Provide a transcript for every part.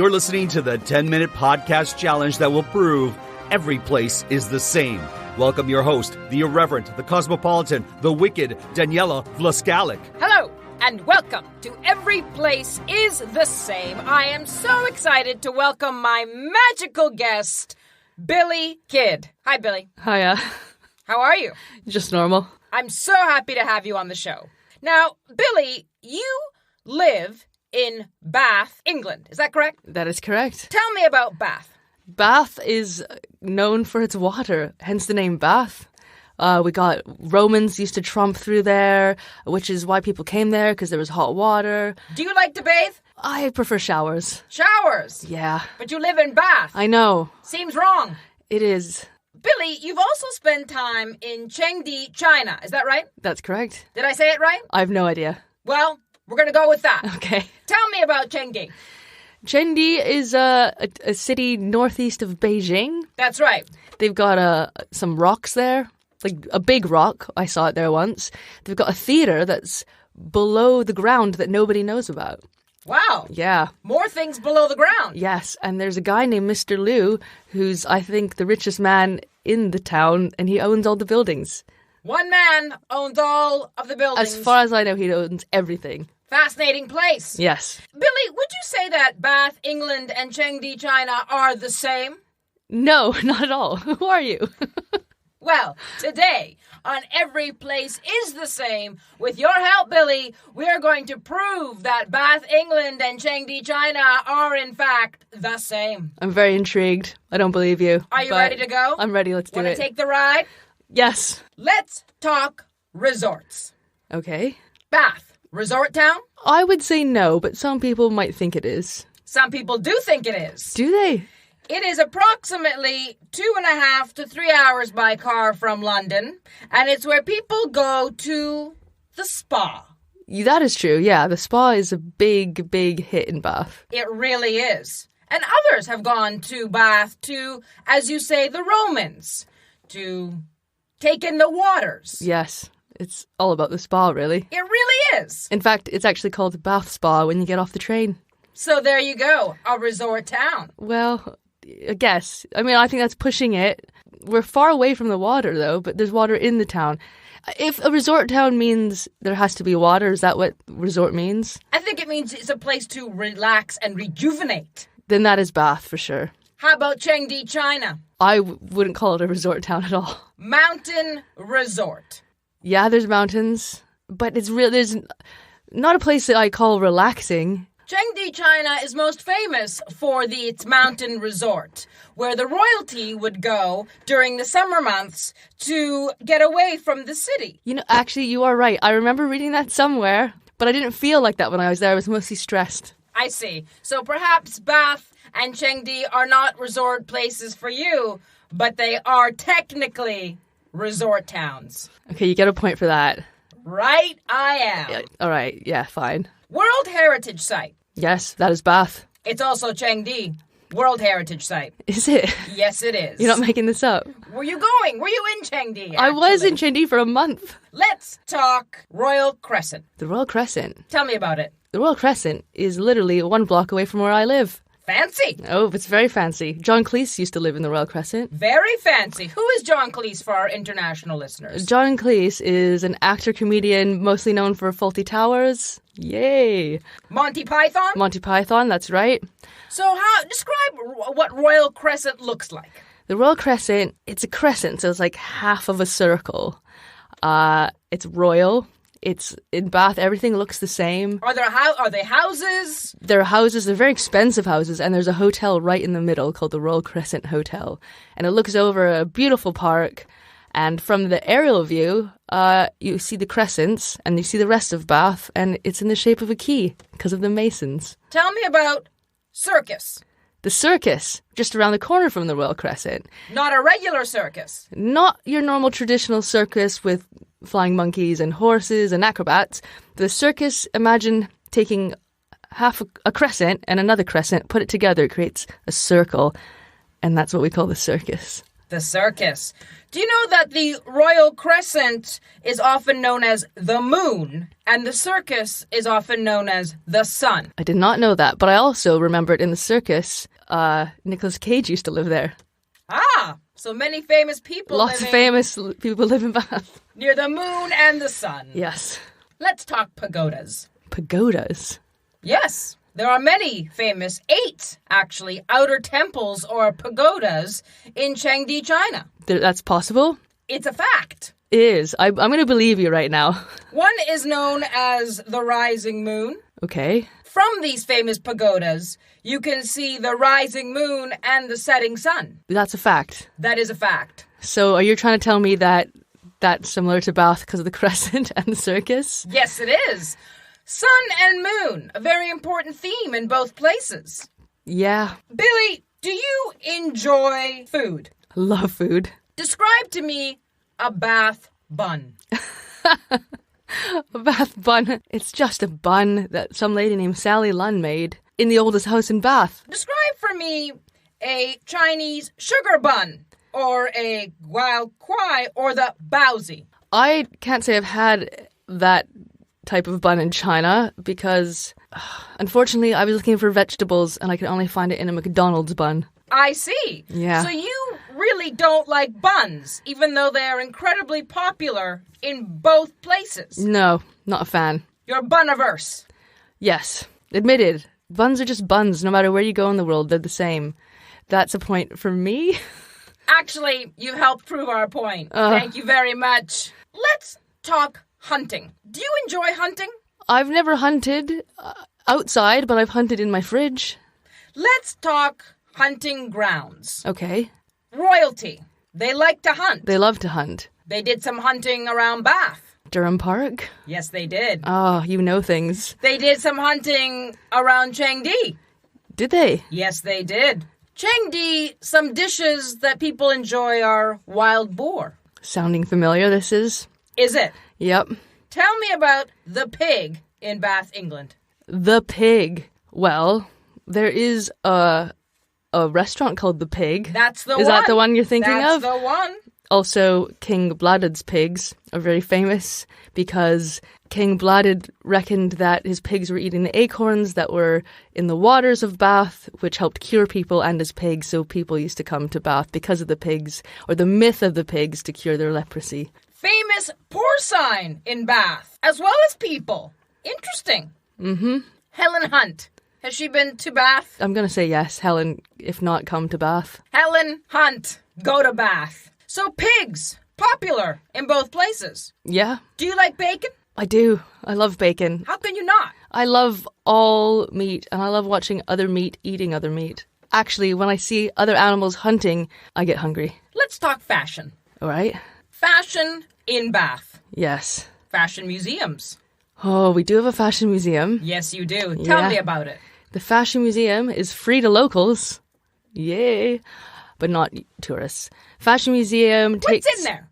You're listening to the 10-minute podcast challenge that will prove every place is the same. Welcome your host, the irreverent, the cosmopolitan, the wicked, Daniela Vlaskalik. Hello, and welcome to Every Place Is The Same. I am so excited to welcome my magical guest, Billy Kidd. Hi, Billy. Hiya. How are you? Just normal. I'm so happy to have you on the show. Now, Billy, you live in Bath, England. Is that correct? That is correct. Tell me about Bath. Bath is known for its water, hence the name Bath. We got Romans used to tromp through there, which is why people came there, because there was hot water. Do you like to bathe? I prefer showers. Showers? Yeah. But you live in Bath. I know. Seems wrong. It is. Billy, you've also spent time in Chengde, China. Is that right? That's correct. Did I say it right? I have no idea. Well, we're going to go with that. Okay. Tell me about Chengde. Chengde is a city northeast of Beijing. That's right. They've got some rocks there, like a big rock. I saw it there once. They've got a theater that's below the ground that nobody knows about. Wow. Yeah. More things below the ground. Yes, and there's a guy named Mr. Liu who's, I think, the richest man in the town, and he owns all the buildings. One man owns all of the buildings. As far as I know, he owns everything. Fascinating place. Yes. Billy, would you say that Bath, England, and Chengde, China are the same? No, not at all. Who are you? Well, today, on Every Place Is The Same, with your help, Billy, we are going to prove that Bath, England, and Chengde, China are, in fact, the same. I'm very intrigued. I don't believe you. Are you ready to go? I'm ready. Let's do it. Want to take the ride? Yes. Let's talk resorts. Okay. Bath, resort town? I would say no, but some people might think it is. Some people do think it is. Do they? It is approximately 2.5 to 3 hours by car from London, and it's where people go to the spa. That is true, yeah. The spa is a big, big hit in Bath. It really is. And others have gone to Bath to, as you say, the Romans, to take in the waters. Yes, it's all about the spa, really. It really is. In fact, it's actually called the Bath Spa when you get off the train. So there you go, a resort town. Well, I guess. I mean, I think that's pushing it. We're far away from the water, though, but there's water in the town. If a resort town means there has to be water, is that what resort means? I think it means it's a place to relax and rejuvenate. Then that is Bath, for sure. How about Chengde, China? I wouldn't call it a resort town at all. Mountain resort. Yeah, there's mountains, but there's not a place that I call relaxing. Chengde, China is most famous for its mountain resort, where the royalty would go during the summer months to get away from the city. You know, actually, you are right. I remember reading that somewhere, but I didn't feel like that when I was there. I was mostly stressed. I see. So perhaps Bath and Chengde are not resort places for you, but they are technically resort towns. Okay, you get a point for that. Right, I am. Yeah, all right, yeah, fine. World Heritage Site. Yes, that is Bath. It's also Chengde. World Heritage Site. Is it? Yes, it is. You're not making this up. Were you going? Were you in Chengde, actually? I was in Chengde for a month. Let's talk Royal Crescent. The Royal Crescent. Tell me about it. The Royal Crescent is literally 1 block away from where I live. Fancy. Oh, it's very fancy. John Cleese used to live in the Royal Crescent. Very fancy. Who is John Cleese for our international listeners? John Cleese is an actor-comedian mostly known for Fawlty Towers. Yay. Monty Python? Monty Python, that's right. So describe what Royal Crescent looks like. The Royal Crescent, it's a crescent, so it's like half of a circle. It's royal. It's in Bath. Everything looks the same. Are they houses? There are houses. They're very expensive houses, and there's a hotel right in the middle called the Royal Crescent Hotel, and it looks over a beautiful park. And from the aerial view, you see the crescents, and you see the rest of Bath, and it's in the shape of a key because of the masons. Tell me about circus. The circus, just around the corner from the Royal Crescent. Not a regular circus. Not your normal traditional circus with flying monkeys and horses and acrobats. The circus, imagine taking half a crescent and another crescent, put it together, it creates a circle, and that's what we call the circus. The circus. Do you know that the Royal Crescent is often known as the moon, and the circus is often known as the sun? I did not know that, but I also remembered in the circus, Nicolas Cage used to live there. Ah, so many famous people Lots of famous people live in Bath. near the moon and the sun. Yes. Let's talk pagodas. Pagodas? Yes, there are many famous, 8 actually, outer temples or pagodas in Chengde, China. That's possible? It's a fact. It is. I'm going to believe you right now. One is known as the rising moon. Okay. From these famous pagodas, you can see the rising moon and the setting sun. That's a fact. That is a fact. So are you trying to tell me that that's similar to Bath because of the Crescent and the circus? Yes, it is. Sun and moon, a very important theme in both places. Yeah. Billy, do you enjoy food? I love food. Describe to me a Bath bun. A Bath bun. It's just a bun that some lady named Sally Lunn made in the oldest house in Bath. Describe for me a Chinese sugar bun, or a guao kwai, or the baozi. I can't say I've had that type of bun in China because, unfortunately, I was looking for vegetables and I could only find it in a McDonald's bun. I see. Yeah. So you really don't like buns, even though they are incredibly popular in both places. No, not a fan. You're bun-averse. Yes, admitted. Buns are just buns. No matter where you go in the world, they're the same. That's a point for me. Actually, you've helped prove our point. Thank you very much. Let's talk hunting. Do you enjoy hunting? I've never hunted outside, but I've hunted in my fridge. Let's talk hunting grounds. Okay. Royalty. They like to hunt. They love to hunt. They did some hunting around Bath. Durham Park? Yes, they did. Oh, you know things. They did some hunting around Chengde. Did they? Yes, they did. Chengde, some dishes that people enjoy are wild boar. Sounding familiar, this is. Is it? Yep. Tell me about the pig in Bath, England. The Pig. Well, there is a restaurant called The Pig. That's the one. Is that the one you're thinking of? That's the one. Also, King Bladud's pigs are very famous because King Bladud reckoned that his pigs were eating the acorns that were in the waters of Bath, which helped cure people and his pigs, so people used to come to Bath because of the pigs, or the myth of the pigs, to cure their leprosy. Famous porcine in Bath, as well as people. Interesting. Mm-hmm. Helen Hunt. Has she been to Bath? I'm going to say yes, Helen, if not, come to Bath. Helen Hunt. Go to Bath. So pigs, popular in both places. Yeah. Do you like bacon? I do. I love bacon. How can you not? I love all meat, and I love watching other meat eating other meat. Actually, when I see other animals hunting, I get hungry. Let's talk fashion. All right? Fashion in Bath. Yes. Fashion museums. Oh, we do have a fashion museum. Yes, you do. Tell me about it. The fashion museum is free to locals. Yay. But not tourists. Fashion museum takes... What's in there?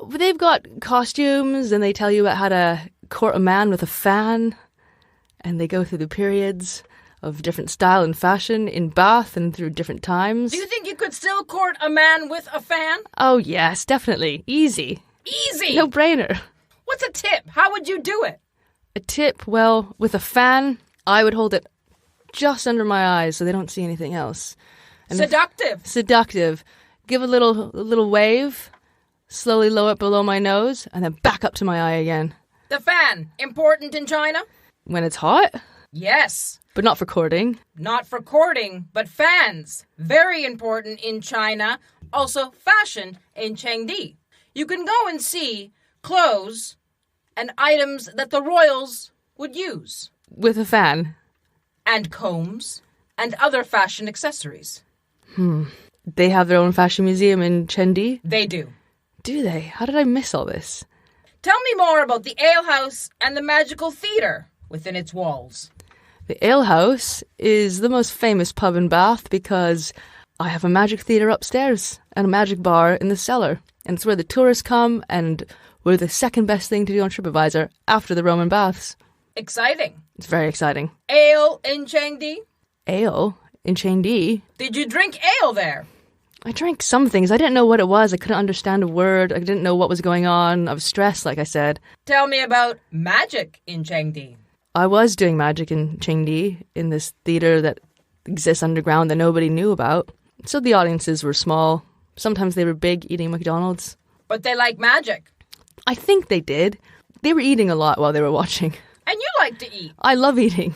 They've got costumes, and they tell you about how to court a man with a fan. And they go through the periods of different style and fashion in Bath and through different times. Do you think you could still court a man with a fan? Oh, yes, definitely. Easy. Easy! No brainer. What's a tip? How would you do it? A tip, well, with a fan, I would hold it just under my eyes so they don't see anything else. And Seductive. Seductive. Give a little wave, slowly lower it below my nose, and then back up to my eye again. The fan, important in China? When it's hot? Yes. But not for courting. Not for courting, but fans. Very important in China. Also fashion in Chengde. You can go and see clothes and items that the royals would use. With a fan. And combs and other fashion accessories. They have their own fashion museum in Chengde? They do. Do they? How did I miss all this? Tell me more about the alehouse and the magical theatre within its walls. The alehouse is the most famous pub in Bath because I have a magic theatre upstairs and a magic bar in the cellar. And it's where the tourists come, and we're the second best thing to do on TripAdvisor after the Roman baths. Exciting. It's very exciting. Ale in Chengde? Ale in Chengde? Did you drink ale there? I drank some things. I didn't know what it was. I couldn't understand a word. I didn't know what was going on. I was stressed, like I said. Tell me about magic in Chengde. I was doing magic in Chengde in this theater that exists underground that nobody knew about. So the audiences were small. Sometimes they were big, eating McDonald's. But they like magic. I think they did. They were eating a lot while they were watching. And you like to eat. I love eating.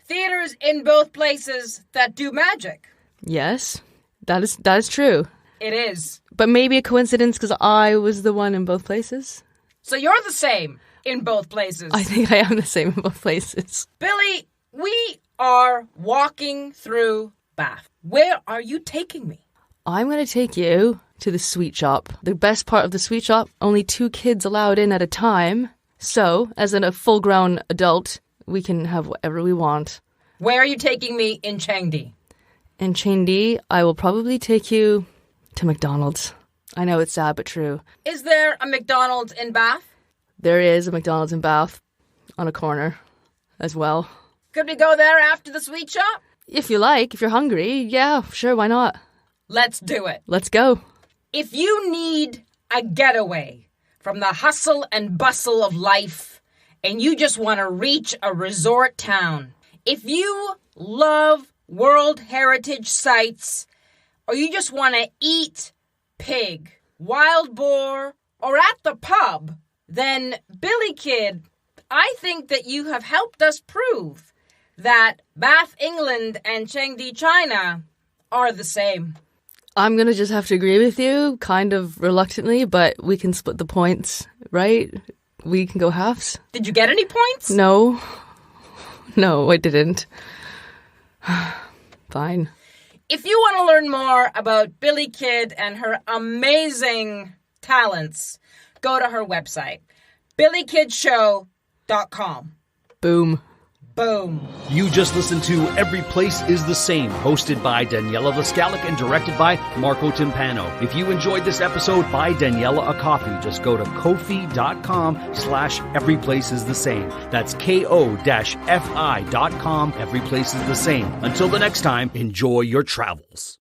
Theaters in both places that do magic. Yes, that is true. It is. But maybe a coincidence because I was the one in both places. So you're the same in both places. I think I am the same in both places. Billy, we are walking through Bath. Where are you taking me? I'm going to take you to the sweet shop. The best part of the sweet shop, only 2 kids allowed in at a time. So, as a full-grown adult, we can have whatever we want. Where are you taking me in Chengde? In Chengde, I will probably take you to McDonald's. I know it's sad but true. Is there a McDonald's in Bath? There is a McDonald's in Bath on a corner as well. Could we go there after the sweet shop? If you like, if you're hungry, yeah, sure, why not? Let's do it. Let's go. If you need a getaway from the hustle and bustle of life and you just want to reach a resort town, if you love World Heritage sites or you just want to eat pig, wild boar, or at the pub, then Billy Kid, I think that you have helped us prove that Bath, England and Chengde, China are the same. I'm going to just have to agree with you, kind of reluctantly, but we can split the points, right? We can go halves. Did you get any points? No. No, I didn't. Fine. If you want to learn more about Billy Kid and her amazing talents, go to her website, billykidshow.com. Boom. Boom. You just listened to Every Place Is The Same, hosted by Daniela Vlascalic and directed by Marco Timpano. If you enjoyed this episode, buy Daniela a coffee. Just go to ko-fi.com/everyplaceisthesame. That's ko-fi.com. Every Place Is The Same. Until the next time, enjoy your travels.